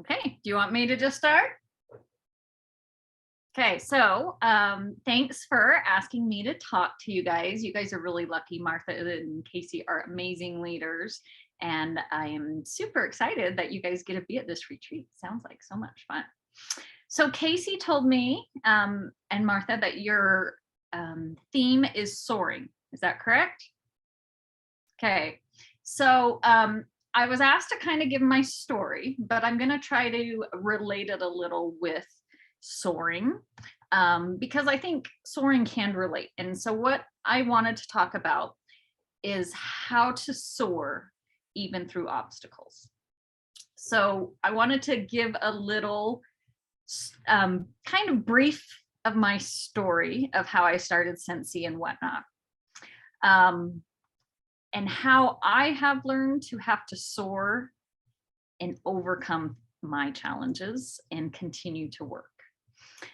Okay, do you want me to just start? Okay, so thanks for asking me to talk to you guys. You guys are really lucky. Martha and Casey are amazing leaders, and I am super excited that you guys get to be at this retreat. Sounds like so much fun. So Casey told me, and Martha, that your theme is soaring. Is that correct? Okay, so I was asked to kind of give my story, but I'm going to try to relate it a little with soaring because I think soaring can relate. And so, what I wanted to talk about is how to soar even through obstacles. So, I wanted to give a little kind of brief of my story of how I started Scentsy and whatnot. And how I have learned to have to soar and overcome my challenges and continue to work.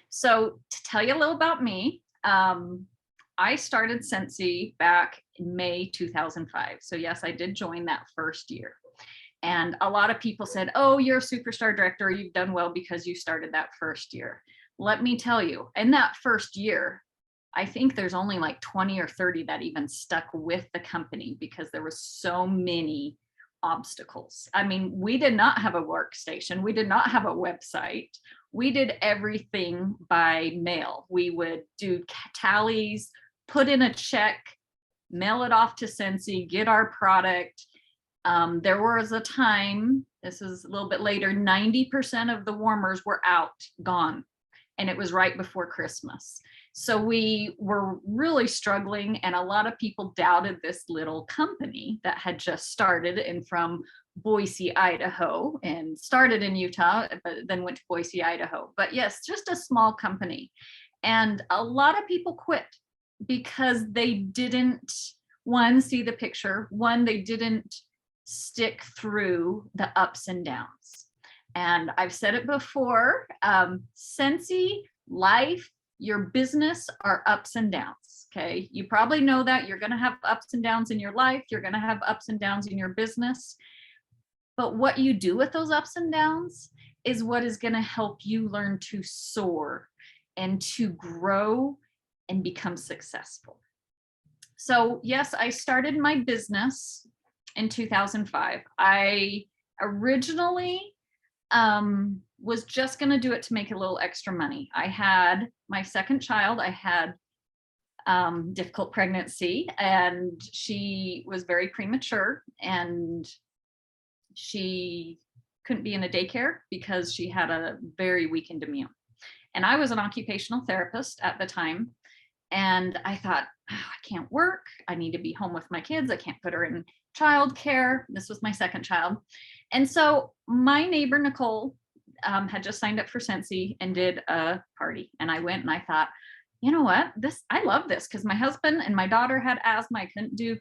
So to tell you a little about me, I started Scentsy back in May 2005. So yes, I did join that first year. And a lot of people said, oh, you're a superstar director. You've done well because you started that first year. Let me tell you, in that first year, I think there's only like 20 or 30 that even stuck with the company because there was so many obstacles. I mean, we did not have a workstation. We did not have a website. We did everything by mail. We would do tallies, put in a check, mail it off to Scentsy, get our product. There was a time, this is a little bit later, 90% of the warmers were out, gone. And it was right before Christmas. So we were really struggling, and a lot of people doubted this little company that had just started and from Boise, Idaho, and started in Utah, but then went to Boise, Idaho. But yes, just a small company. And a lot of people quit because they didn't, one, see the picture, one, they didn't stick through the ups and downs. And I've said it before, Scentsy, life, your business are ups and downs, okay? You probably know that you're gonna have ups and downs in your life, you're gonna have ups and downs in your business, but what you do with those ups and downs is what is gonna help you learn to soar and to grow and become successful. So yes, I started my business in 2005. I originally was just going to do it to make a little extra money. I had my second child. I had difficult pregnancy, and she was very premature, and she couldn't be in a daycare because she had a very weakened immune. And I was an occupational therapist at the time. And I thought, oh, I can't work. I need to be home with my kids. I can't put her in childcare. This was my second child. And so my neighbor, Nicole, had just signed up for Scentsy and did a party. And I went and I thought, you know what, I love this because my husband and my daughter had asthma. I couldn't do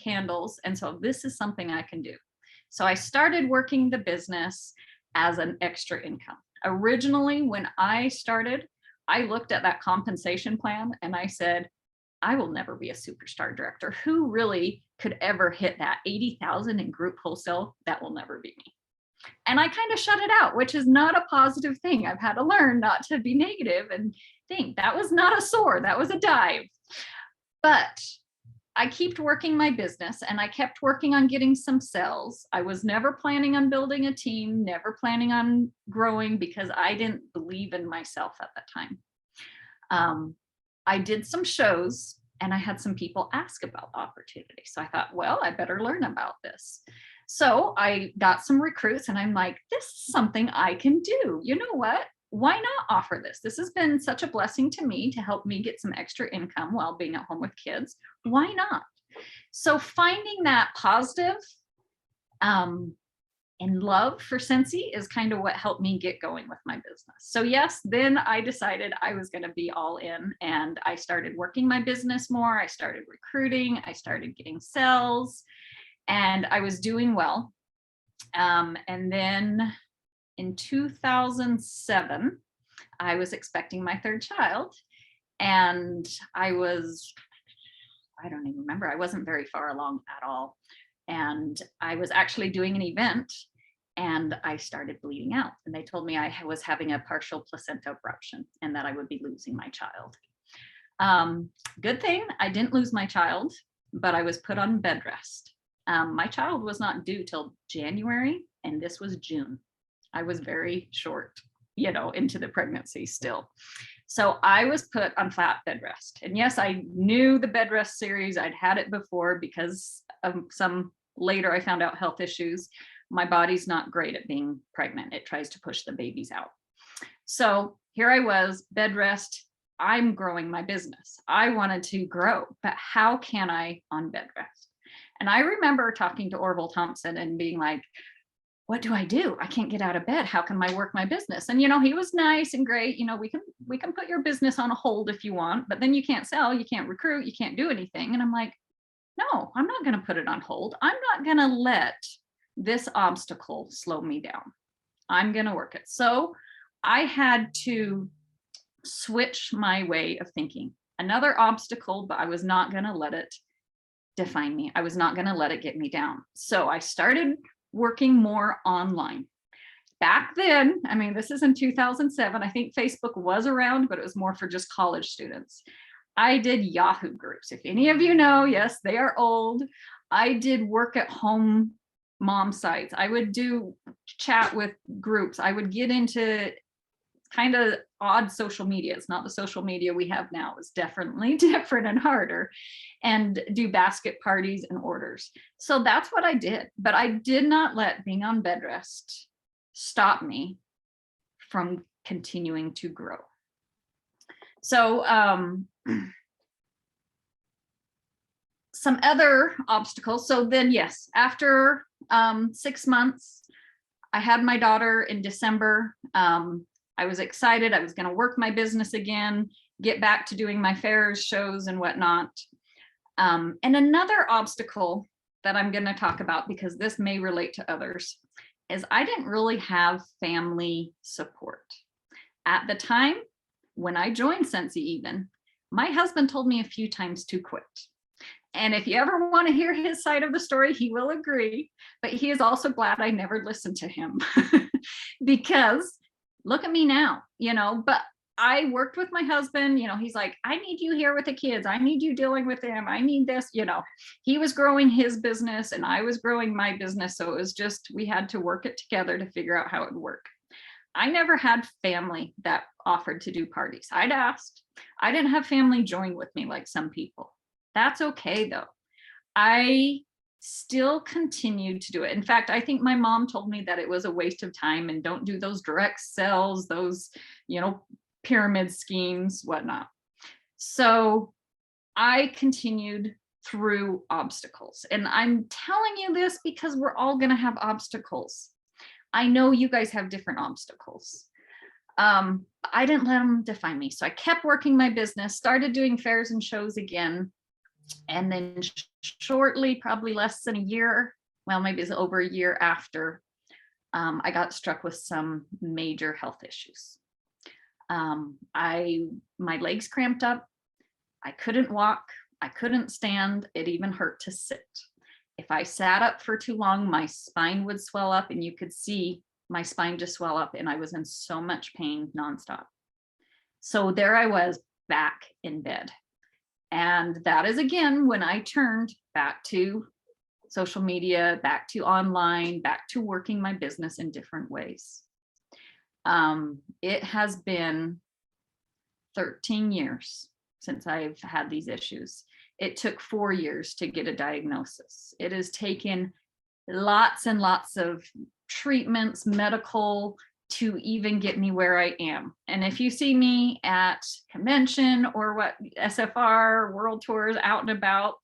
candles. And so this is something I can do. So I started working the business as an extra income. Originally, when I started, I looked at that compensation plan and I said, I will never be a superstar director. Who really could ever hit that 80,000 in group wholesale? That will never be me. And I kind of shut it out, which is not a positive thing. I've had to learn not to be negative and think that was not a soar, that was a dive. But I kept working my business and I kept working on getting some sales. I was never planning on building a team, never planning on growing because I didn't believe in myself at that time. I did some shows and I had some people ask about the opportunity. So I thought, well, I better learn about this. So I got some recruits and I'm like, this is something I can do. You know what? Why not offer this? This has been such a blessing to me to help me get some extra income while being at home with kids. Why not? So finding that positive and love for Scentsy is kind of what helped me get going with my business. So yes, then I decided I was going to be all in and I started working my business more. I started recruiting, I started getting sales, and I was doing well. And then in 2007, I was expecting my third child, and I don't even remember, I wasn't very far along at all. And I was actually doing an event, and I started bleeding out. And they told me I was having a partial placenta abruption and that I would be losing my child. Good thing I didn't lose my child, but I was put on bed rest. My child was not due till January, and this was June. I was very short, into the pregnancy still. So I was put on flat bed rest. And yes, I knew the bed rest series. I'd had it before because of some later I found out health issues. My body's not great at being pregnant. It tries to push the babies out. So here I was, bed rest. I'm growing my business. I wanted to grow, but how can I on bed rest? And I remember talking to Orville Thompson and being like, what do? I can't get out of bed. How can I work my business? And, he was nice and great. We can put your business on a hold if you want, but then you can't sell, you can't recruit, you can't do anything. And I'm like, no, I'm not going to put it on hold. I'm not going to let this obstacle slow me down. I'm going to work it. So I had to switch my way of thinking. Another obstacle, but I was not going to let it define me. I was not going to let it get me down. So I started working more online. Back then, this is in 2007. I think Facebook was around, but it was more for just college students. I did Yahoo groups. If any of you know, yes, they are old. I did work at home mom sites. I would do chat with groups. I would get into kind of odd social media. It's not the social media we have now. It's definitely different and harder, and do basket parties and orders. So that's what I did. But I did not let being on bed rest stop me from continuing to grow. So some other obstacles. So then, yes, after 6 months, I had my daughter in December. I was excited. I was going to work my business again, get back to doing my fairs, shows, and whatnot. And another obstacle that I'm going to talk about, because this may relate to others, is I didn't really have family support. At the time, when I joined Scentsy even, my husband told me a few times to quit. And if you ever want to hear his side of the story, he will agree. But he is also glad I never listened to him because look at me now, but I worked with my husband, he's like, I need you here with the kids. I need you dealing with them. I need this, he was growing his business and I was growing my business. So it was just, we had to work it together to figure out how it would work. I never had family that offered to do parties. I'd asked. I didn't have family join with me like some people. That's okay though. I still continued to do it. In fact, I think my mom told me that it was a waste of time and don't do those direct sales, those, pyramid schemes, whatnot. So I continued through obstacles. And I'm telling you this because we're all going to have obstacles. I know you guys have different obstacles. I didn't let them define me. So I kept working my business, started doing fairs and shows again. And then shortly, probably less than a year, well, maybe it's over a year after, I got struck with some major health issues. My legs cramped up. I couldn't walk. I couldn't stand. It even hurt to sit. If I sat up for too long, my spine would swell up and you could see my spine just swell up, and I was in so much pain nonstop. So there I was back in bed. And that is again when I turned back to social media, back to online, back to working my business in different ways. It has been 13 years since I've had these issues. It took 4 years to get a diagnosis. It has taken lots and lots of treatments, medical, to even get me where I am. And if you see me at convention or what SFR, world tours, out and about,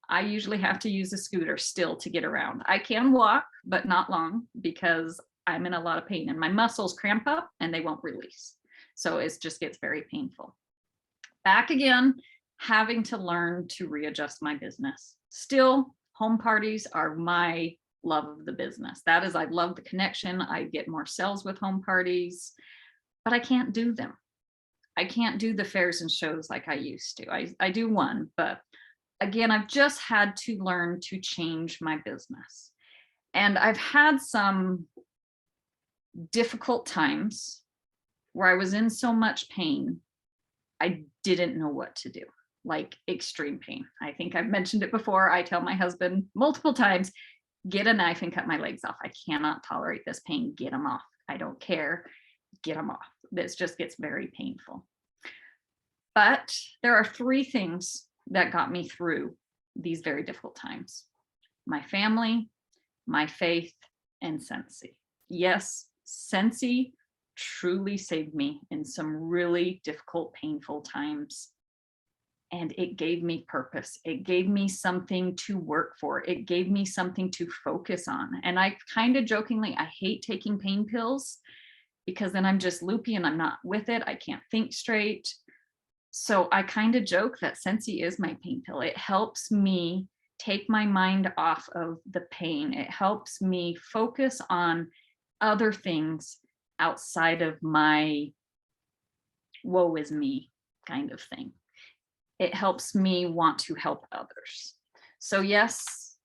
I usually have to use a scooter still to get around. I can walk, but not long because I'm in a lot of pain and my muscles cramp up and they won't release. So it just gets very painful. Back again, having to learn to readjust my business. Still, home parties are my love of the business. That is, I love the connection. I get more sales with home parties, but I can't do them. I can't do the fairs and shows like I used to. I do one, but again, I've just had to learn to change my business. And I've had some difficult times where I was in so much pain, I didn't know what to do, like extreme pain. I think I've mentioned it before. I tell my husband multiple times, get a knife and cut my legs off. I cannot tolerate this pain. Get them off. I don't care. Get them off. This just gets very painful. But there are three things that got me through these very difficult times: my family, my faith, and Scentsy. Yes, Scentsy truly saved me in some really difficult, painful times. And it gave me purpose. It gave me something to work for. It gave me something to focus on. And I kind of jokingly, I hate taking pain pills because then I'm just loopy and I'm not with it. I can't think straight. So I kind of joke that Scentsy is my pain pill. It helps me take my mind off of the pain. It helps me focus on other things outside of my woe is me kind of thing. It helps me want to help others. So yes,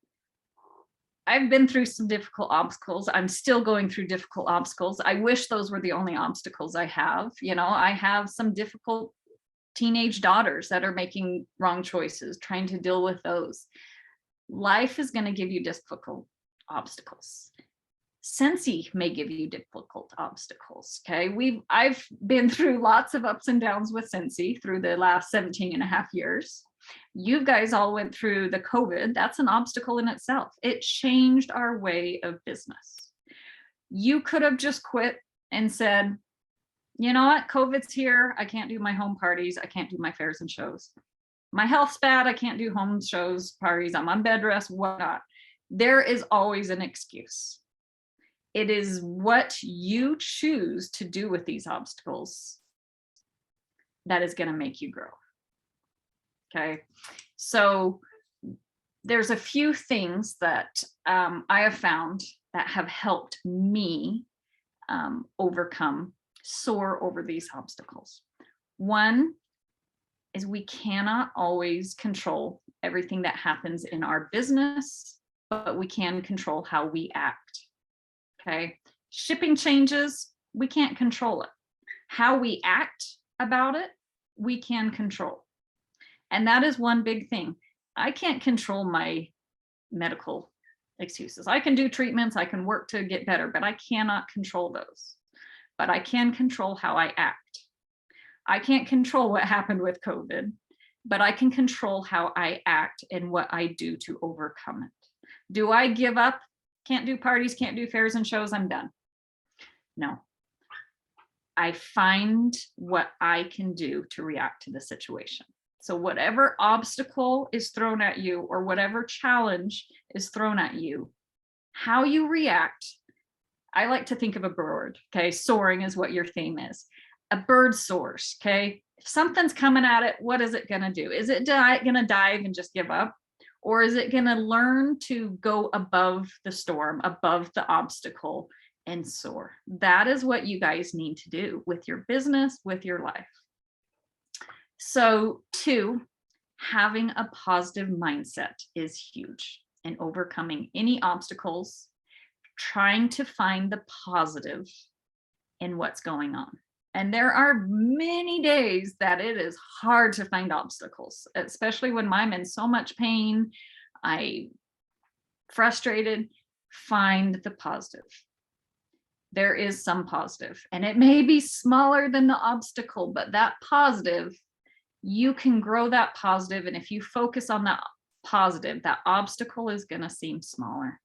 I've been through some difficult obstacles. I'm still going through difficult obstacles. I wish those were the only obstacles I have. You know, I have some difficult teenage daughters that are making wrong choices, trying to deal with those. Life is going to give you difficult obstacles. Scentsy may give you difficult obstacles. Okay. I've been through lots of ups and downs with Scentsy through the last 17 and a half years. You guys all went through the COVID. That's an obstacle in itself. It changed our way of business. You could have just quit and said, you know what? COVID's here. I can't do my home parties. I can't do my fairs and shows. My health's bad. I can't do home shows, parties. I'm on bed rest, whatnot. There is always an excuse. It is what you choose to do with these obstacles that is going to make you grow. Okay. So there's a few things that I have found that have helped me soar over these obstacles. One is we cannot always control everything that happens in our business, but we can control how we act. Okay. Shipping changes, we can't control it. How we act about it, we can control. And that is one big thing. I can't control my medical excuses. I can do treatments, I can work to get better, but I cannot control those. But I can control how I act. I can't control what happened with COVID, but I can control how I act and what I do to overcome it. Do I give up? Can't do parties, can't do fairs and shows, I'm done. No. I find what I can do to react to the situation. So whatever obstacle is thrown at you or whatever challenge is thrown at you, how you react. I like to think of a bird, okay? Soaring is what your theme is. A bird soars, okay? If something's coming at it, what is it gonna do? Is it gonna dive and just give up? Or is it gonna learn to go above the storm, above the obstacle and soar? That is what you guys need to do with your business, with your life. So 2, having a positive mindset is huge in overcoming any obstacles, trying to find the positive in what's going on. And there are many days that it is hard to find obstacles, especially when I'm in so much pain, I'm frustrated. Find the positive. There is some positive, and it may be smaller than the obstacle, but that positive, you can grow that positive. And if you focus on that positive, that obstacle is going to seem smaller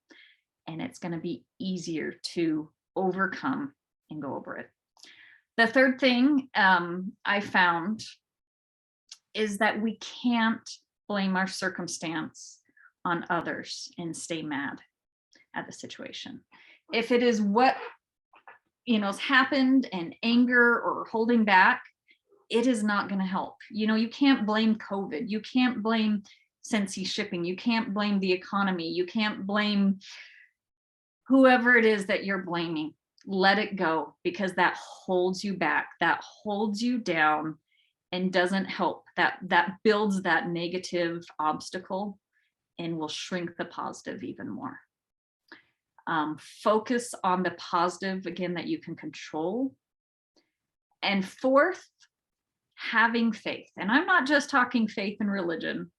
and it's going to be easier to overcome and go over it. The third thing I found is that we can't blame our circumstance on others and stay mad at the situation. If it is what has happened and anger or holding back, it is not going to help. You can't blame COVID. You can't blame Scentsy shipping. You can't blame the economy. You can't blame whoever it is that you're blaming. Let it go, because that holds you back, that holds you down and doesn't help. That builds that negative obstacle and will shrink the positive even more. Focus on the positive, again, that you can control. And fourth, having faith. And I'm not just talking faith in religion.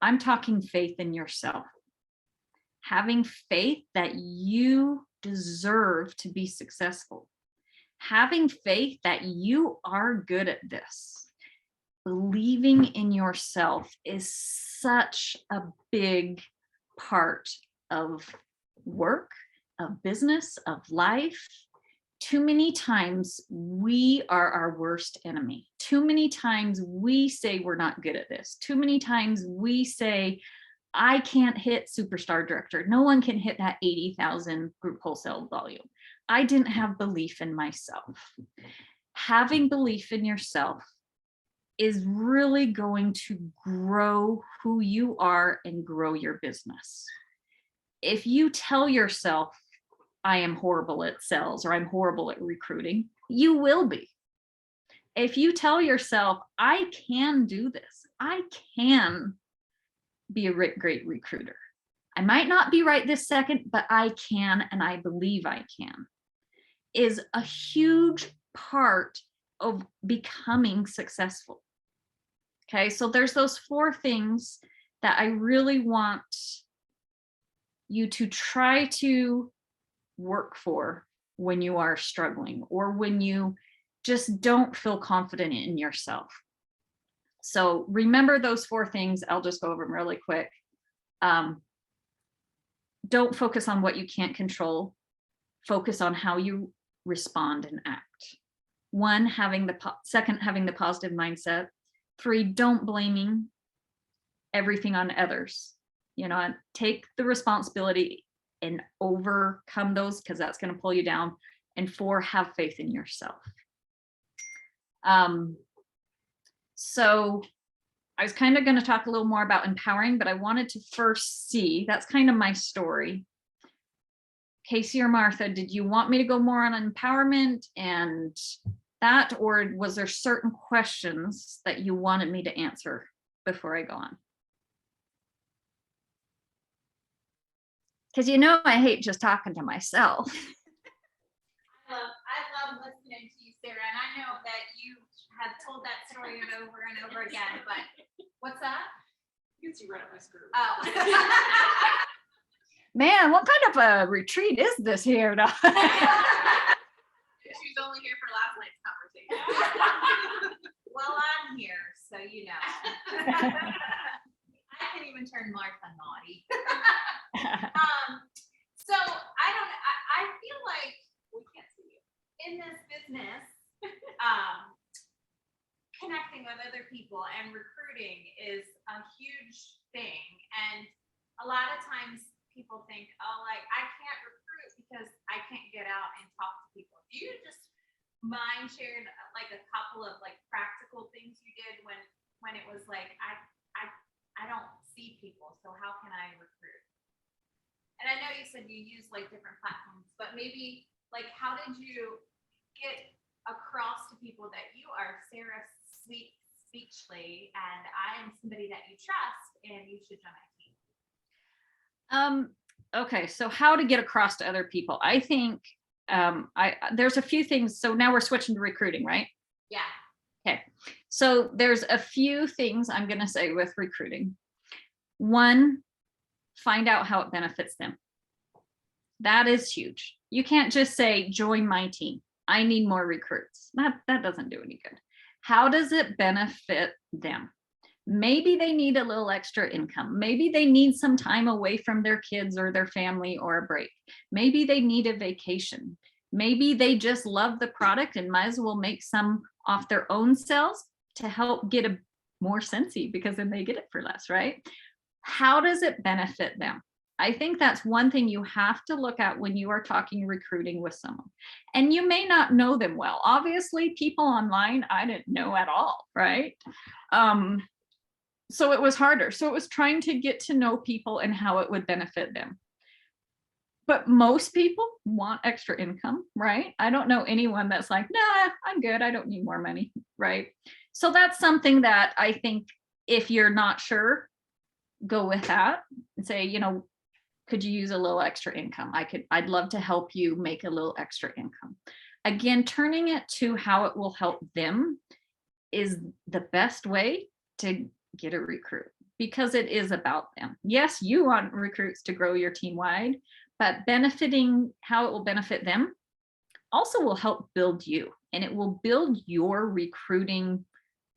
I'm talking faith in yourself. Having faith that you deserve to be successful. Having faith that you are good at this. Believing in yourself is such a big part of work, of business, of life. Too many times we are our worst enemy. Too many times we say we're not good at this. Too many times we say, I can't hit superstar director. No one can hit that 80,000 group wholesale volume. I didn't have belief in myself. Having belief in yourself is really going to grow who you are and grow your business. If you tell yourself, I am horrible at sales or I'm horrible at recruiting, you will be. If you tell yourself, I can do this, I can be a great recruiter. I might not be right this second, but I can, and I believe I can, is a huge part of becoming successful. Okay, so there's those 4 things that I really want you to try to work for when you are struggling or when you just don't feel confident in yourself. So remember those 4 things. I'll just go over them really quick. Don't focus on what you can't control. Focus on how you respond and act. 1, having the positive mindset. 3, don't blaming everything on others. Take the responsibility and overcome those, because that's going to pull you down. And 4, have faith in yourself. So I was kind of going to talk a little more about empowering, but I wanted to first see, that's kind of my story. Casey or Martha, did you want me to go more on empowerment and that, or was there certain questions that you wanted me to answer before I go on? Because I hate just talking to myself. I love listening to you, Sarah, and I know that you have told that story over and over again, but what's that? Because you read my script. Oh. Man, what kind of a retreat is this here? No. She was only here for last night's conversation. Well, I'm here, so you know. I can even turn Martha naughty. So I feel like we can't see you in this business. Connecting with other people and recruiting is a huge thing, and a lot of times people think, oh, like I can't recruit because I can't get out and talk to people. Do you just mind sharing like a couple of like practical things you did when it was like I don't see people, so how can I recruit? And I know you said you use like different platforms, but maybe like how did you get across to people that you are Sarah Sweet Speechley and I am somebody that you trust and you should join my team? Okay, so how to get across to other people. I think there's a few things. So now we're switching to recruiting, right? Yeah. Okay, so there's a few things I'm going to say with recruiting. 1, find out how it benefits them. That is huge. You can't just say, join my team. I need more recruits. That doesn't do any good. How does it benefit them? Maybe they need a little extra income. Maybe they need some time away from their kids or their family or a break. Maybe they need a vacation. Maybe they just love the product and might as well make some off their own selves to help get a more Scentsy, because then they get it for less, right? How does it benefit them? I think that's one thing you have to look at when you are talking recruiting with someone. And you may not know them well. Obviously, people online, I didn't know at all, right? So it was harder. So it was trying to get to know people and how it would benefit them. But most people want extra income, right? I don't know anyone that's like, nah, I'm good. I don't need more money, right? So that's something that I think if you're not sure, go with that and say, Could you use a little extra income? I'd love to help you make a little extra income. Again, turning it to how it will help them is the best way to get a recruit, because it is about them. Yes, you want recruits to grow your team wide, but how it will benefit them also will help build you, and it will build your recruiting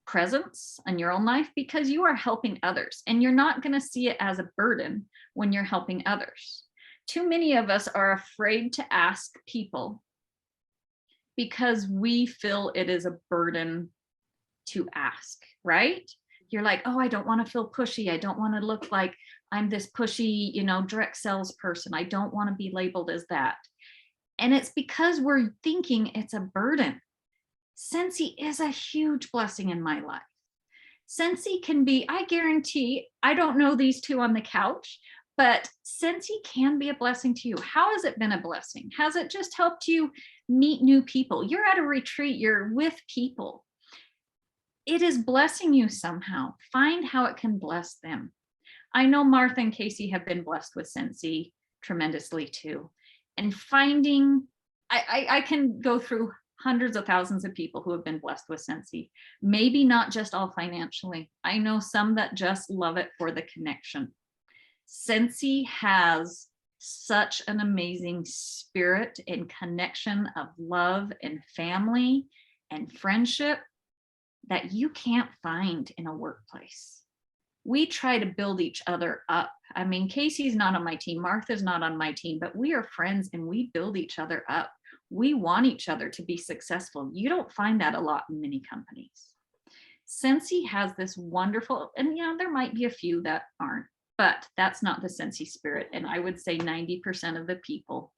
presence in your own life, because you are helping others and you're not going to see it as a burden when you're helping others. Too many of us are afraid to ask people because we feel it is a burden to ask, right? You're like, oh, I don't want to feel pushy. I don't want to look like I'm this pushy, direct sales person. I don't want to be labeled as that. And it's because we're thinking it's a burden. Scentsy is a huge blessing in my life. Scentsy can be, I guarantee, I don't know these two on the couch, but Scentsy can be a blessing to you. How has it been a blessing? Has it just helped you meet new people? You're at a retreat, you're with people. It is blessing you somehow. Find how it can bless them. I know Martha and Casey have been blessed with Scentsy tremendously too. And finding, I can go through hundreds of thousands of people who have been blessed with Scentsy. Maybe not just all financially. I know some that just love it for the connection. Scentsy has such an amazing spirit and connection of love and family and friendship that you can't find in a workplace. We try to build each other up. I mean, Casey's not on my team, Martha's not on my team, but we are friends and we build each other up. We want each other to be successful. You don't find that a lot in many companies. Scentsy has this wonderful, and there might be a few that aren't, but that's not the Scentsy spirit. And I would say 90% of the people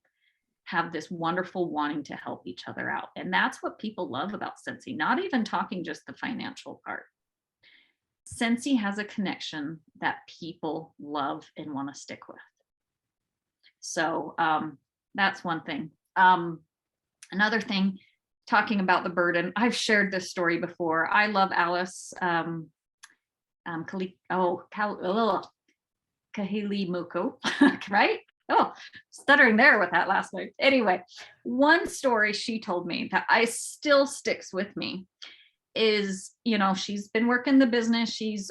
have this wonderful wanting to help each other out. And that's what people love about Scentsy, not even talking just the financial part. Scentsy has a connection that people love and want to stick with. So that's one thing. Another thing, talking about the burden, I've shared this story before. I love Alice Kahilimuku, right? Oh, stuttering there with that last name. Anyway, one story she told me that still sticks with me is, she's been working the business. She's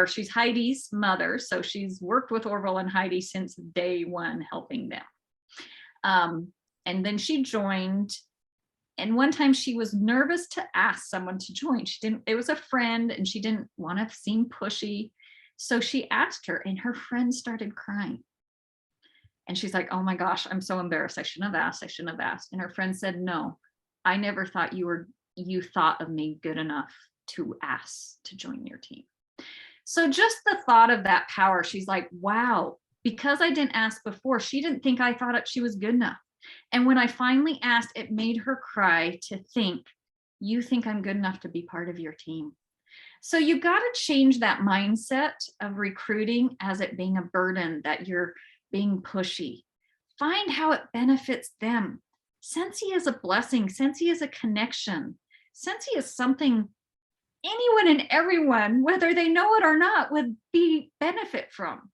she's Heidi's mother. So she's worked with Orville and Heidi since day one, helping them. And then she joined. And one time she was nervous to ask someone to join. It was a friend and she didn't want to seem pushy. So she asked her and her friend started crying. And she's like, oh my gosh, I'm so embarrassed. I shouldn't have asked. And her friend said, no, I never thought you thought of me good enough to ask to join your team. So just the thought of that power, she's like, wow, because I didn't ask before, she didn't think I thought she was good enough. And when I finally asked, it made her cry to think, you think I'm good enough to be part of your team. So you got to change that mindset of recruiting as it being a burden, that you're being pushy. Find how it benefits them. Scentsy is a blessing. Scentsy is a connection. Scentsy is something anyone and everyone, whether they know it or not, would benefit from.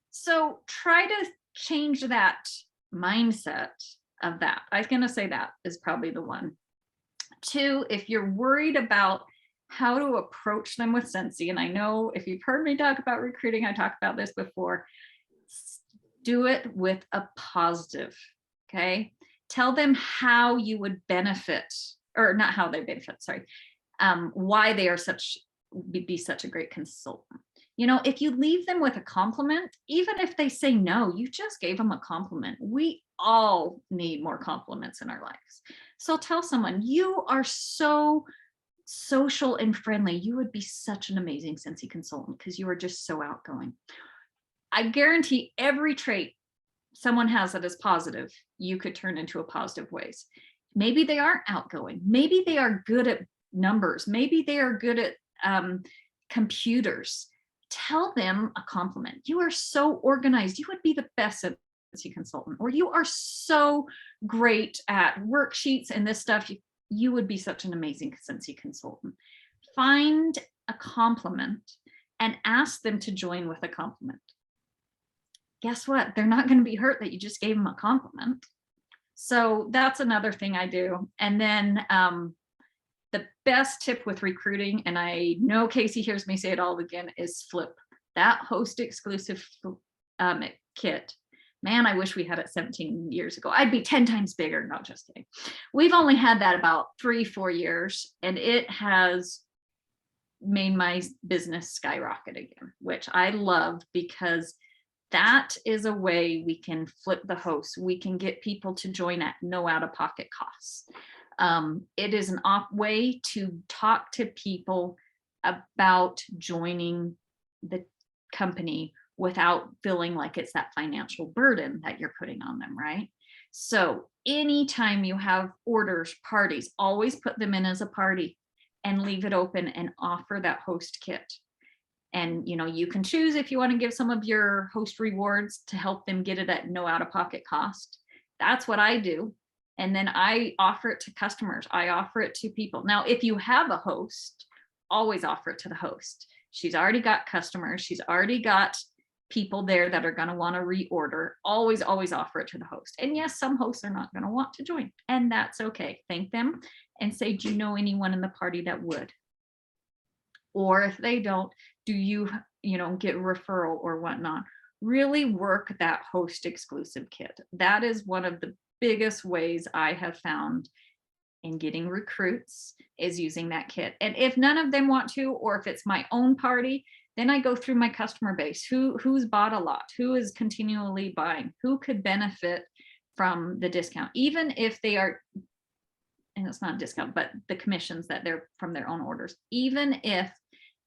So try to change that mindset of that. I was going to say that is probably the one. 2, if you're worried about how to approach them with Scentsy, and I know if you've heard me talk about recruiting, I talked about this before, do it with a positive, okay? Tell them how you would benefit, or not how they benefit, sorry, why they are be such a great consultant. If you leave them with a compliment, even if they say no, you just gave them a compliment. We all need more compliments in our lives. So tell someone, you are so social and friendly. You would be such an amazing Scentsy consultant because you are just so outgoing. I guarantee every trait someone has that is positive, you could turn into a positive ways. Maybe they aren't outgoing. Maybe they are good at numbers. Maybe they are good at computers. Tell them a compliment. You are so organized. You would be the best Scentsy consultant, or you are so great at worksheets and this stuff. You would be such an amazing Scentsy consultant. Find a compliment and ask them to join with a compliment. guess what? They're not going to be hurt that you just gave them a compliment. So that's another thing I do. And then the best tip with recruiting, and I know Casey hears me say it all again, is flip that host exclusive kit. Man, I wish we had it 17 years ago. I'd be 10 times bigger. No, just kidding. We've only had that about 3-4 years, and it has made my business skyrocket again, which I love, because that is a way we can flip the host. We can get people to join at no out-of-pocket costs. It is an way to talk to people about joining the company without feeling like it's that financial burden that you're putting on them, right? So anytime you have orders, parties, always put them in as a party and leave it open and offer that host kit. And you can choose if you want to give some of your host rewards to help them get it at no out-of-pocket cost. That's what I do. And then I offer it to customers. I offer it to people. Now, if you have a host, always offer it to the host. She's already got customers. She's already got people there that are going to want to reorder. Always offer it to the host. And yes, some hosts are not going to want to join, and that's okay. Thank them and say, do you know anyone in the party that would? Or if they don't, do you get referral or whatnot? Really work that host exclusive kit. That is one of the biggest ways I have found in getting recruits, is using that kit. And if none of them want to, or if it's my own party, then I go through my customer base. Who's bought a lot? Who is continually buying? Who could benefit from the discount? Even if they are, and it's not a discount, but the commissions that they're from their own orders, even if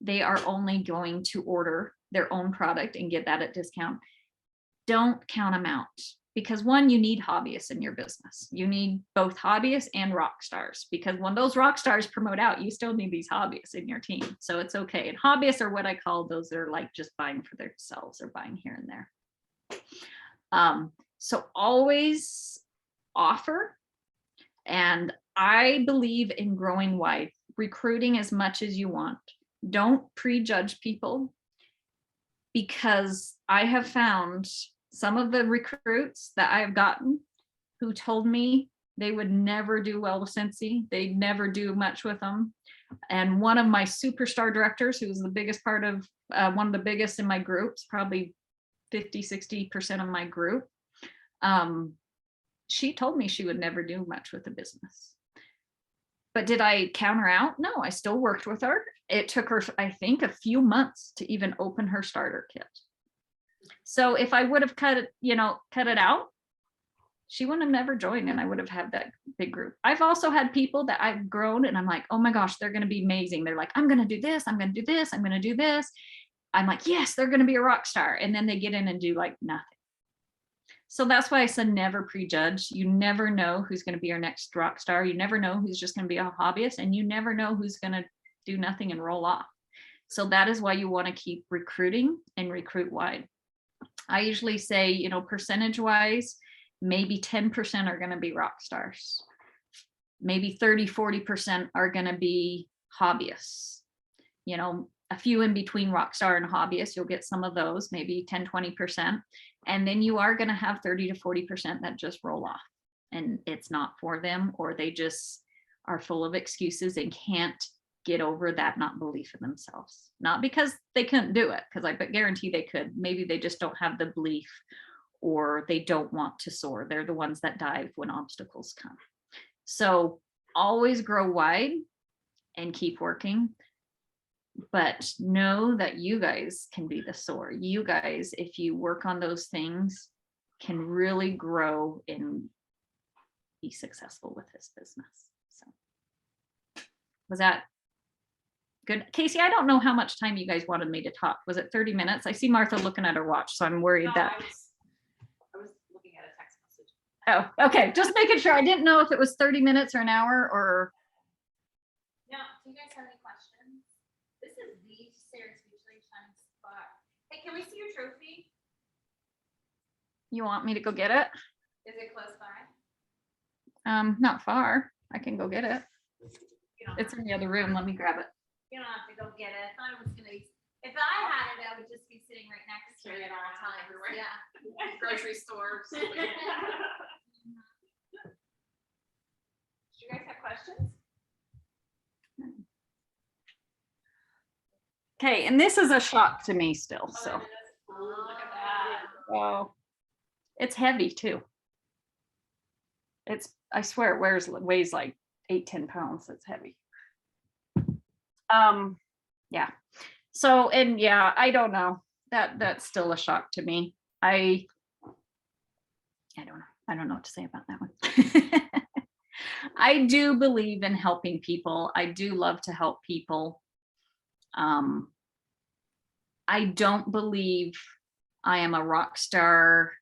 they are only going to order their own product and get that at discount, don't count them out. Because one, you need hobbyists in your business. You need both hobbyists and rock stars, because when those rock stars promote out, you still need these hobbyists in your team. So it's okay. And hobbyists are what I call those that are like just buying for themselves or buying here and there. So always offer. And I believe in growing wide, recruiting as much as you want. Don't prejudge people, because I have found some of the recruits that I've gotten who told me they would never do well with Scentsy. They'd never do much with them. And one of my superstar directors, who was the biggest part of one of the biggest in my groups, probably 50-60% of my group, she told me she would never do much with the business. But did I count her out? No, I still worked with her. It took her, I think, a few months to even open her starter kit. So if I would have cut it out, she wouldn't have never joined, and I would have had that big group. I've also had people that I've grown and I'm like, oh my gosh, they're going to be amazing. They're like, I'm going to do this. I'm going to do this. I'm going to do this. I'm like, yes, they're going to be a rock star. And then they get in and do like nothing. So that's why I said never prejudge. You never know who's going to be your next rock star. You never know who's just going to be a hobbyist, and you never know who's going to do nothing and roll off. So that is why you want to keep recruiting and recruit wide. I usually say, percentage wise, maybe 10% are going to be rock stars. Maybe 30-40% are going to be hobbyists. A few in between rock star and hobbyist, you'll get some of those, maybe 10-20%. And then you are going to have 30-40% that just roll off, and it's not for them, or they just are full of excuses and can't get over that not belief in themselves. Not because they couldn't do it, because I guarantee they could. Maybe they just don't have the belief, or they don't want to soar. They're the ones that dive when obstacles come. So always grow wide and keep working. But know that you guys can be the soar. You guys, if you work on those things, can really grow and be successful with this business. So was that good? Casey, I don't know how much time you guys wanted me to talk. Was it 30 minutes? I see Martha looking at her watch, so I'm worried that. I was looking at a text message. Oh, okay. Just making sure. I didn't know if it was 30 minutes or an hour or. No, do you guys have any questions? This is the Sarah Speechless Shine spot. Hey, can we see your trophy? You want me to go get it? Is it close by? Not far. I can go get it. You don't It's have in the other room. Let me grab it. You don't have to go get it. I thought it was gonna be. If I had it, I would just be sitting right next to it at all Carrying times. it around everywhere. Yeah. Grocery store. Do you guys have questions? Okay, and this is a shock to me still, so. Oh, look at that. Wow. It's heavy too. I swear it weighs like 8-10 pounds. It's heavy. Yeah. So, and yeah, I don't know. That's still a shock to me. I don't know. I don't know what to say about that one. I do believe in helping people. I do love to help people. I don't believe I am a rock star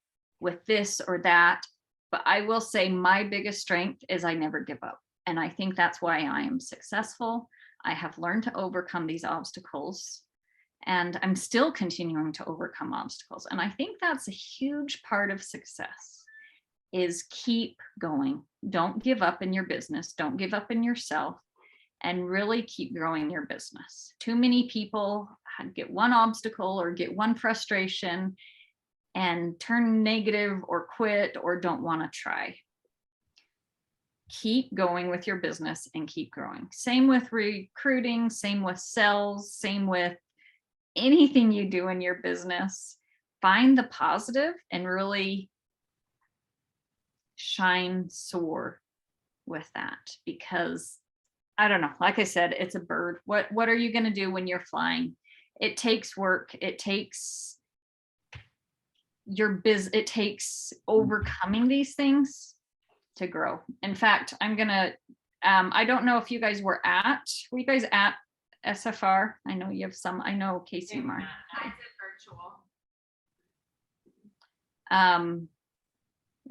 with this or that, but I will say my biggest strength is I never give up. And I think that's why I am successful. I have learned to overcome these obstacles, and I'm still continuing to overcome obstacles. And I think that's a huge part of success, is keep going. Don't give up in your business. Don't give up in yourself, and really keep growing your business. Too many people get one obstacle or get one frustration and turn negative or quit or don't want to try. Keep going with your business and keep growing. Same with recruiting, same with sales, same with anything you do in your business. Find the positive and really shine, soar with that, because I don't know, like I said, it's a bird. What are you going to do when you're flying? It takes work. It takes it takes overcoming these things to grow. In fact, I'm gonna I don't know if you guys were you guys at SFR? I know you have some. I know Casey and Mark. I did virtual.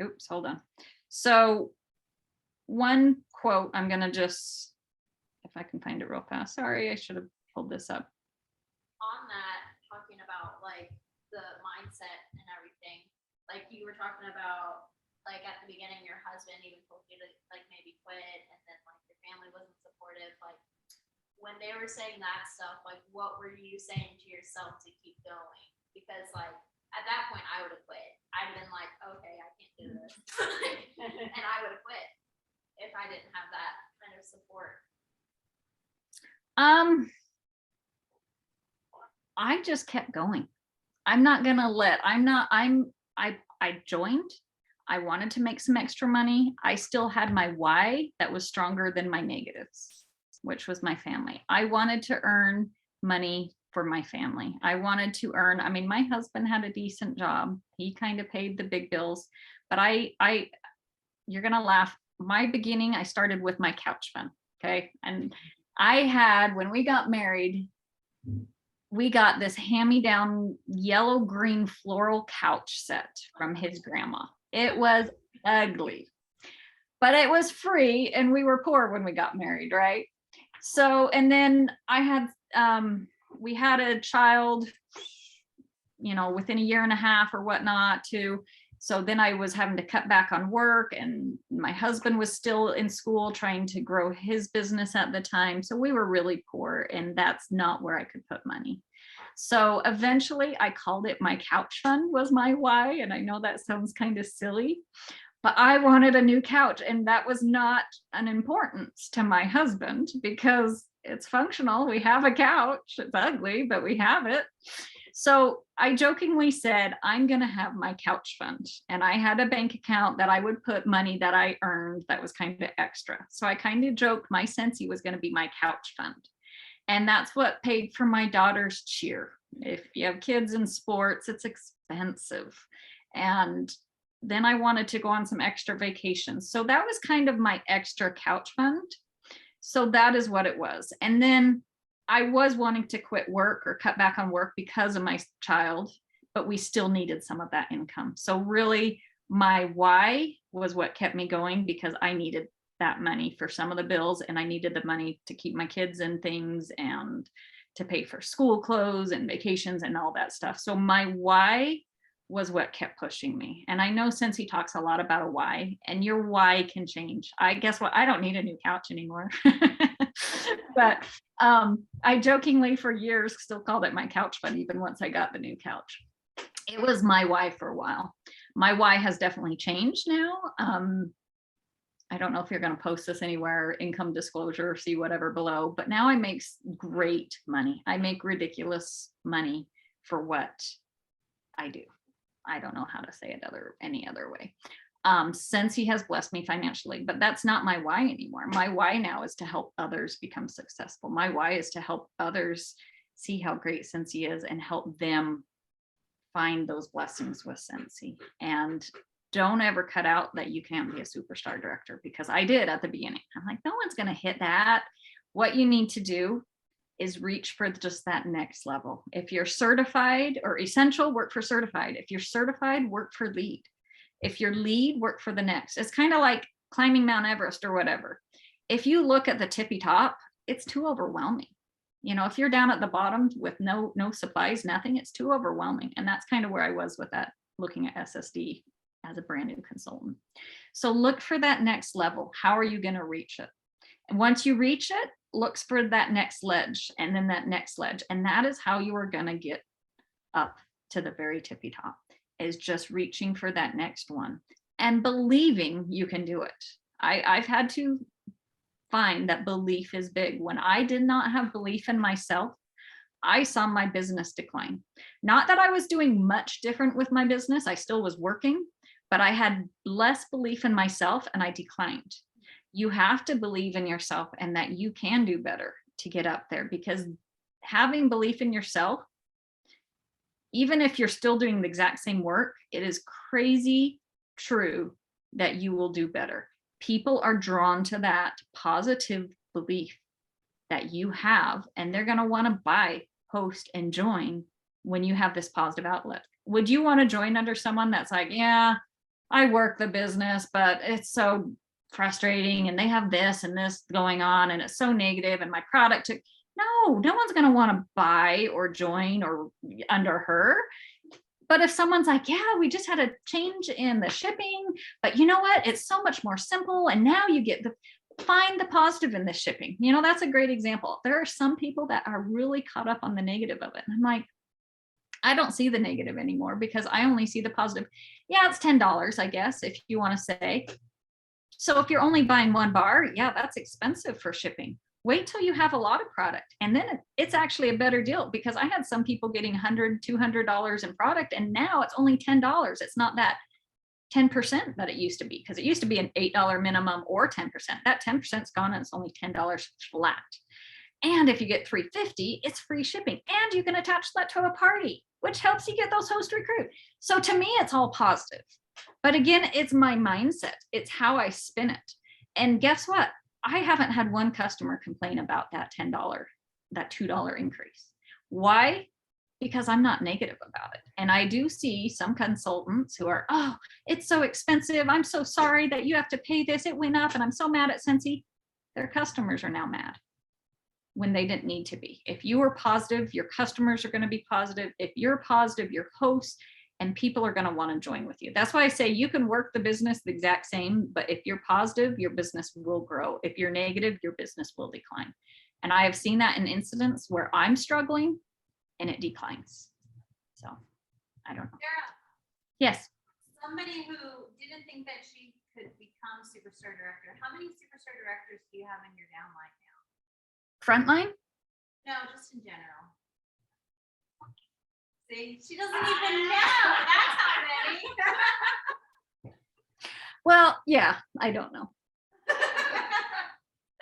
Oops, hold on. So one quote, I'm gonna just, if I can find it real fast. Sorry, I should have pulled this up. On that, talking about like the mindset and everything, like you were talking about, like at the beginning, your husband even told you to like maybe quit, and then like your family wasn't supportive. Like when they were saying that stuff, like what were you saying to yourself to keep going? Because like at that point, I would have quit. I'd have been like, okay, I can't do this, and I would have quit if I didn't have that kind of support. I just kept going. I joined. I wanted to make some extra money. I still had my why that was stronger than my negatives, which was my family. I wanted to earn money for my family. I wanted to earn, I mean, my husband had a decent job. He kind of paid the big bills, but you're going to laugh. My beginning, I started with my couch fund. Okay. And when we got married, we got this hand-me-down yellow green floral couch set from his grandma. It was ugly, but it was free, and we were poor when we got married, right? So, and then we had a child, within a year and a half or whatnot too. So then I was having to cut back on work, and my husband was still in school trying to grow his business at the time. So we were really poor, and that's not where I could put money. So eventually I called it my couch fund was my why. And I know that sounds kind of silly, but I wanted a new couch, and that was not an importance to my husband because it's functional. We have a couch. It's ugly, but we have it. So I jokingly said, I'm going to have my couch fund. And I had a bank account that I would put money that I earned that was kind of extra. So I kind of joked my Scentsy was going to be my couch fund. And that's what paid for my daughter's cheer. If you have kids in sports, it's expensive. And then I wanted to go on some extra vacations. So that was kind of my extra couch fund. So that is what it was. And then I was wanting to quit work or cut back on work because of my child, but we still needed some of that income. So really my why was what kept me going, because I needed that money for some of the bills, and I needed the money to keep my kids in things and to pay for school clothes and vacations and all that stuff. So my why was what kept pushing me. And I know Scentsy talks a lot about a why, and your why can change. I guess what, I don't need a new couch anymore. But I jokingly for years still called it my couch fund, even once I got the new couch. It was my why for a while. My why has definitely changed now. I don't know if you're going to post this anywhere, income disclosure, see whatever below, but now I make great money. I make ridiculous money for what I do. I don't know how to say it any other way. Scentsy has blessed me financially, but that's not my why anymore. My why now is to help others become successful. My why is to help others see how great Scentsy is and help them find those blessings with Scentsy. And don't ever cut out that you can't be a superstar director, because I did at the beginning. I'm like, no one's going to hit that. What you need to do is reach for just that next level. If you're certified or essential, work for certified. If you're certified, work for lead. If you're lead, work for the next. It's kind of like climbing Mount Everest or whatever. If you look at the tippy top, it's too overwhelming. You know, if you're down at the bottom with no supplies, nothing, it's too overwhelming. And that's kind of where I was with that, looking at SSD as a brand new consultant. So look for that next level. How are you going to reach it? And once you reach it, looks for that next ledge, and then that next ledge. And that is how you are going to get up to the very tippy top, is just reaching for that next one and believing you can do it. I've had to find that belief is big. When I did not have belief in myself, I saw my business decline. Not that I was doing much different with my business. I still was working, but I had less belief in myself and I declined. You have to believe in yourself and that you can do better to get up there, because having belief in yourself, even if you're still doing the exact same work, it is crazy true that you will do better. People are drawn to that positive belief that you have, and they're going to want to buy, post, and join when you have this positive outlet. Would you want to join under someone that's like, yeah, I work the business, but it's so frustrating and they have this and this going on and it's so negative and my product no one's going to want to buy or join or under her. But if someone's like, yeah, we just had a change in the shipping, but you know what, it's so much more simple, and now you get find the positive in the shipping. You know, that's a great example. There are some people that are really caught up on the negative of it, and I'm like, I don't see the negative anymore because I only see the positive. Yeah, it's $10, I guess, if you want to say. So if you're only buying one bar, yeah, that's expensive for shipping. Wait till you have a lot of product, and then it's actually a better deal, because I had some people getting $100, $200 in product, and now it's only $10. It's not that 10% that it used to be, because it used to be an $8 minimum or 10%. That 10% is gone and it's only $10 flat. And if you get $350, it's free shipping, and you can attach that to a party, which helps you get those host recruit. So to me, it's all positive. But again, it's my mindset. It's how I spin it. And guess what? I haven't had one customer complain about that $10, that $2 increase. Why? Because I'm not negative about it. And I do see some consultants who are, oh, it's so expensive. I'm so sorry that you have to pay this. It went up and I'm so mad at Scentsy. Their customers are now mad when they didn't need to be. If you are positive, your customers are going to be positive. If you're positive, your hosts and people are going to want to join with you. That's why I say you can work the business the exact same, but if you're positive, your business will grow. If you're negative, your business will decline. And I have seen that in incidents where I'm struggling and it declines. So I don't know. Sara, Yes. somebody who didn't think that she could become superstar director, how many superstar directors do you have in your downline now? Frontline? No, just in general. See, she doesn't even know. That's how many. Well, yeah, I don't know.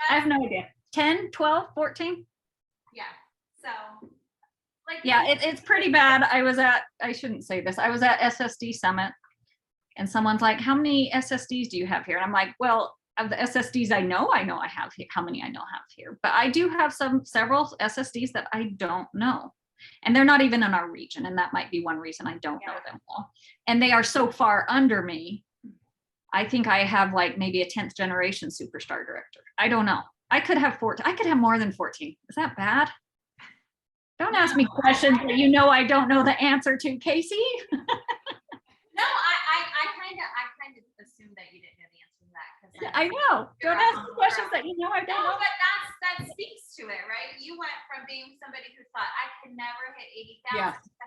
I have no idea. 10, 12, 14? Yeah. So, like, Yeah, it's pretty bad. I shouldn't say this. I was at SSD Summit and someone's like, how many SSDs do you have here? And I'm like, well, of the SSDs I know I have here, how many I know have here. But I do have several SSDs that I don't know. And they're not even in our region. And that might be one reason I don't know them well. And they are so far under me. I think I have like maybe a 10th generation superstar director. I don't know. I could have 14. I could have more than 14. Is that bad? Don't ask me questions that you know I don't know the answer to, Casey. No, I kind of assumed that you didn't know the answer to that. I know. Don't ask me questions that you know I don't No, know. but that speaks to it, right? You went from being somebody who thought I could never hit 80,000 Yeah. to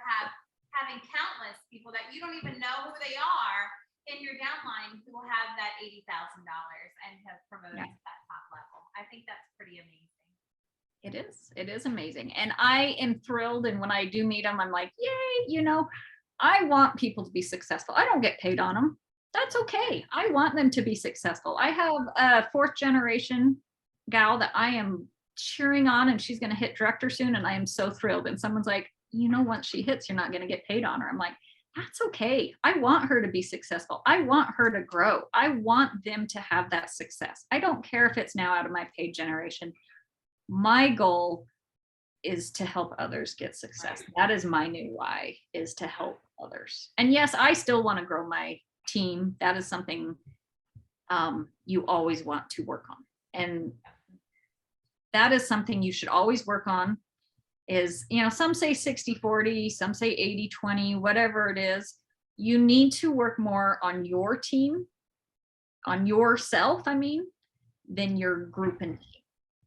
having countless people that you don't even know who they are in your downline who will have that $80,000 and have promoted Yeah. to that top level. I think that's pretty amazing. It is amazing. And I am thrilled. And when I do meet them, I'm like, yay, you know, I want people to be successful. I don't get paid on them. That's okay. I want them to be successful. I have a 4th generation gal that I am cheering on, and she's going to hit director soon. And I am so thrilled. And someone's like, you know, once she hits, you're not going to get paid on her. I'm like, that's okay. I want her to be successful. I want her to grow. I want them to have that success. I don't care if it's now out of my paid generation. My goal is to help others get success. That is my new why, is to help others. And yes, I still want to grow my team. That is something you always want to work on. And that is something you should always work on. Is, you know, some say 60-40, some say 80-20, whatever it is. You need to work more on your team, on yourself, I mean, than your group and team.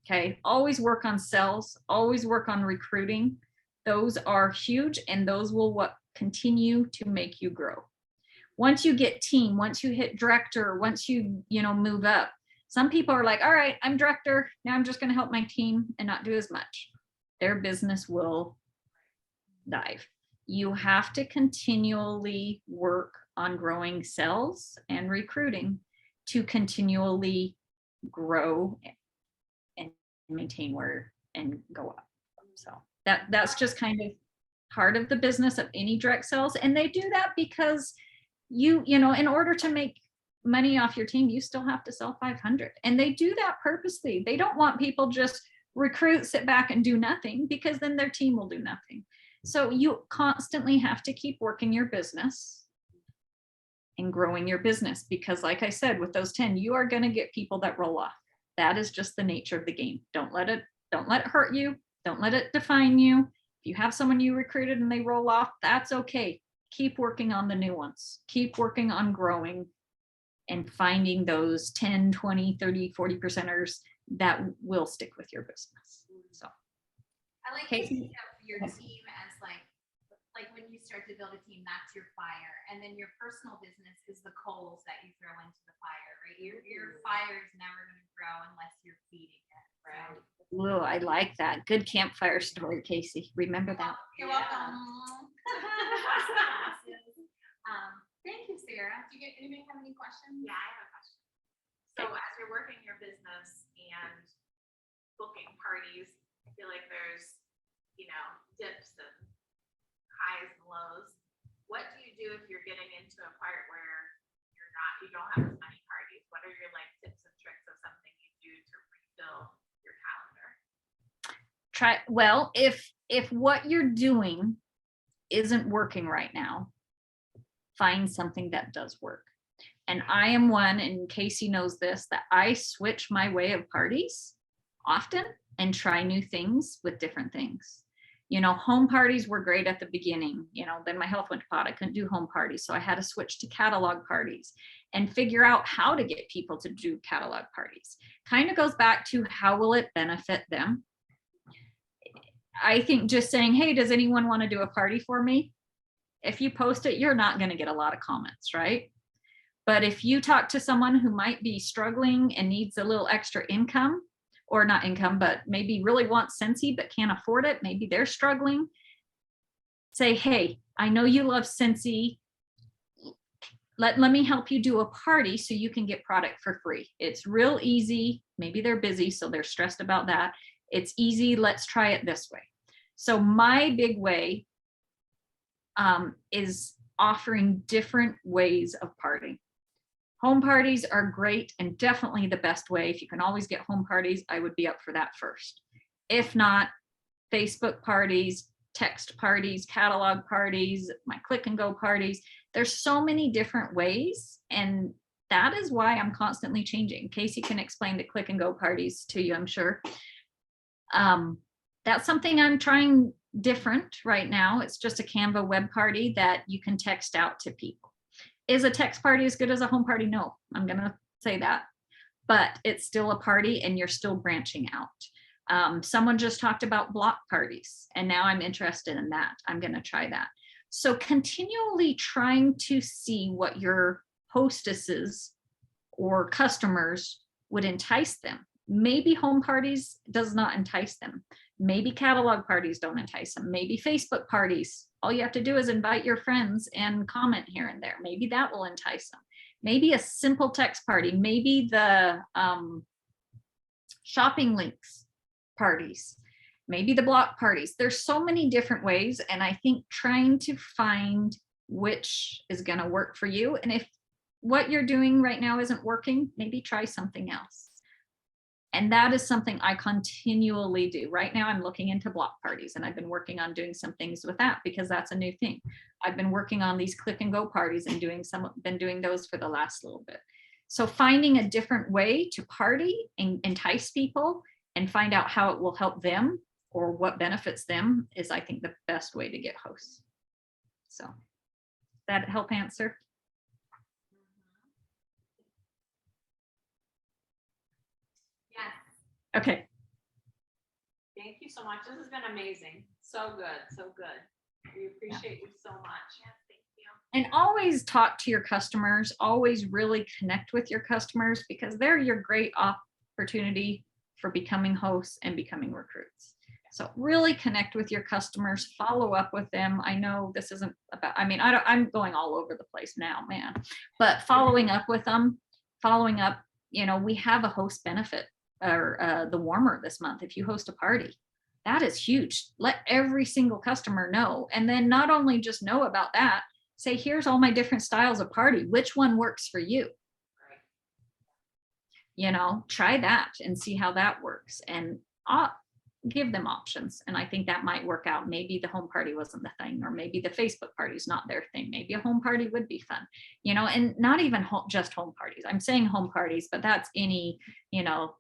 Okay, always work on sales, always work on recruiting. Those are huge, and those will what continue to make you grow. Once you get team, once you hit director, once you know, move up, some people are like, all right, I'm director, now I'm just going to help my team and not do as much. Their business will dive. You have to continually work on growing sales and recruiting to continually grow and maintain where and go up. So that's just kind of part of the business of any direct sales. And they do that because you know, in order to make money off your team, you still have to sell 500. And they do that purposely. They don't want people just recruit, sit back and do nothing, because then their team will do nothing. So you constantly have to keep working your business and growing your business, because like I said, with those 10, you are going to get people that roll off. That is just the nature of the game. Don't let it hurt you. Don't let it define you. If you have someone you recruited and they roll off, that's okay. Keep working on the new ones. Keep working on growing and finding those 10, 20, 30, 40%ers that will stick with your business. So I like Casey? to think of your team as like when you start to build a team, that's your fire. And then your personal business is the coals that you throw into the fire, right? Your fire is never going to grow unless you're feeding it, right? Ooh, I like that. Good campfire story, Casey. Remember that. You're welcome. Thank you, Sarah. Do anybody have any questions? Yeah, I have a question. So as you're working your business and booking parties, I feel like there's, you know, dips and highs and lows. What do you do if you're getting into a part where you don't have as many parties? What are your like tips and tricks of something you do to refill your calendar? Well, if what you're doing isn't working right now, find something that does work. And I am one, and Casey knows this, that I switch my way of parties often and try new things with different things. You know, home parties were great at the beginning. You know, then my health went to pot. I couldn't do home parties. So I had to switch to catalog parties and figure out how to get people to do catalog parties. Kind of goes back to how will it benefit them? I think just saying, hey, does anyone want to do a party for me? If you post it, you're not going to get a lot of comments, right? But if you talk to someone who might be struggling and needs a little extra income, or not income, but maybe really wants Scentsy but can't afford it, maybe they're struggling, say, hey, I know you love Scentsy. Let me help you do a party so you can get product for free. It's real easy. Maybe they're busy, so they're stressed about that. It's easy. Let's try it this way. So my big way is offering different ways of partying. Home parties are great and definitely the best way. If you can always get home parties, I would be up for that first. If not, Facebook parties, text parties, catalog parties, my click and go parties. There's so many different ways, and that is why I'm constantly changing. Casey can explain the click and go parties to you, I'm sure. That's something I'm trying different right now. It's just a Canva web party that you can text out to people. Is a text party as good as a home party? No, I'm going to say that, but it's still a party and you're still branching out. Someone just talked about block parties, and now I'm interested in that. I'm going to try that. So continually trying to see what your hostesses or customers would entice them. Maybe home parties does not entice them. Maybe catalog parties don't entice them. Maybe Facebook parties, all you have to do is invite your friends and comment here and there. Maybe that will entice them. Maybe a simple text party. Maybe the shopping links parties. Maybe the block parties. There's so many different ways. And I think trying to find which is going to work for you. And if what you're doing right now isn't working, maybe try something else. And that is something I continually do. Right now I'm looking into block parties, and I've been working on doing some things with that because that's a new thing. I've been working on these click and go parties and been doing those for the last little bit. So finding a different way to party and entice people and find out how it will help them or what benefits them is, I think, the best way to get hosts. So that help answer? Yes. Okay. Thank you so much. This has been amazing. So good, so good. We appreciate you so much. Yes, thank you. And always talk to your customers, always really connect with your customers, because they're your great opportunity for becoming hosts and becoming recruits. So really connect with your customers, follow up with them. I know this isn't about, I mean, I'm going all over the place now, man, but following up with them, you know, we have a host benefit or the warmer this month. If you host a party, that is huge. Let every single customer know. And then not only just know about that, say, here's all my different styles of party. Which one works for you? You know, try that and see how that works, and give them options. And I think that might work out. Maybe the home party wasn't the thing, or maybe the Facebook party is not their thing. Maybe a home party would be fun, you know, and not even just home parties. I'm saying home parties, but that's any, you know,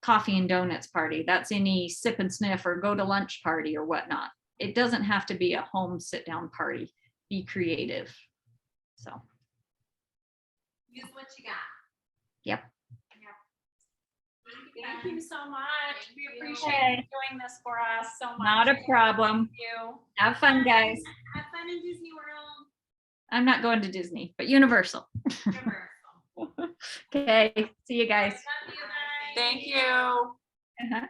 coffee and donuts party. That's any sip and sniff or go to lunch party or whatnot. It doesn't have to be a home sit down party. Be creative. So. Use what you got. Yep. Thank you so much. We Thank you. appreciate you doing this for us so much. Not a problem. Thank you. Have fun, guys. Have fun in Disney World. I'm not going to Disney, but Universal. Universal. Okay. See you guys. Love you guys. Thank you. Uh-huh.